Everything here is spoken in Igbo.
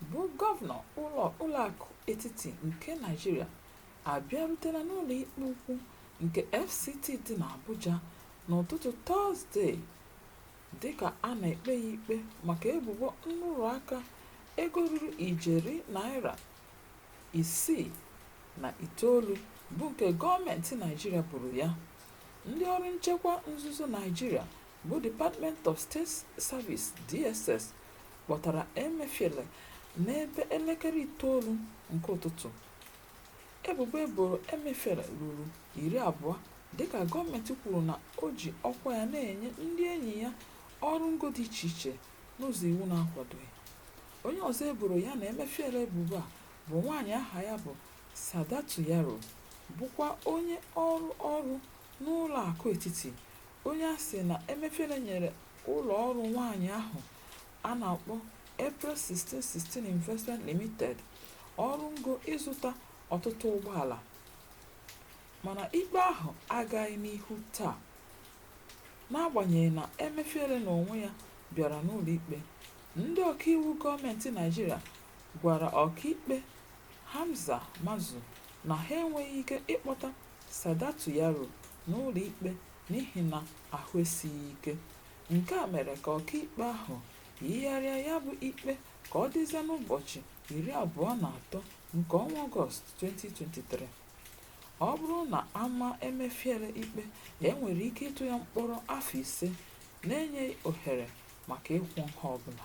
bụ gọvanọ ụlọakụ etiti nke Naịjirịa abịarutela n'ụlọ ikpe ukwu nke FCT dị n'Abuja n'ụtụtụ Tọzdee dịka a na-ekpe ya ikpe maka ebubo nrụrụ aka ego ruru ijeri naira 69 bụ nke gọọmenti Naịjirịa boro ya. Ndị ọrụ nchekwa nzuzo Naịjirịa bụ Department of State Service (DSS) kpọtara Emefiele n'ebe elekere 9 nke ụtụtụ. Ebubo eboro Emefiele ruru 20 dịka gọọmenti kwuru na o ji ọkwa ya na-enye ndị enyi ya ọrụ ngo dị iche iche n'ụzọ iwu na-akwadoghị. Onye ọzọ eboro ya na Emefiele ebubo a bụ nwaanyị aha ya bụ Sadatu Yaro, bụkwa onye ọrụ n'ụlọ akụ etiti, onye a sị na Emefiele nyere ụlọ ọrụ nwaanyị ahụ a na-akpọ April 1616 Investment Limited ọrụ ngo ịzụta ọtụtụ ụgbọala. Mana ikpe ahụ agaghị n'ihu taa, n'agbanyeghị na Emefiele n'onwe ya bịara n'ụlọ ikpe. Ndị ọkaiwu gọọmenti Naịjirịa gwara ọkaikpe Hamza Mazu na ha enweghị ike ịkpọta Sadatu Yaro n'ụlọ ikpe n'ihi na ahụ esighị ike. Nke a mere ka ọkaikpe ahụ yigharịa ya bụ ikpe ka ọ dịzie n'ụbọchị 23 nke ọnwa Ọgọst 2023. Ọ bụrụ na ama Emefiele ikpe, enwere ike ịtụ ya mkpọrọ afọ 5 na-enyeghị ohere maka ịkwụ nha ọbụla.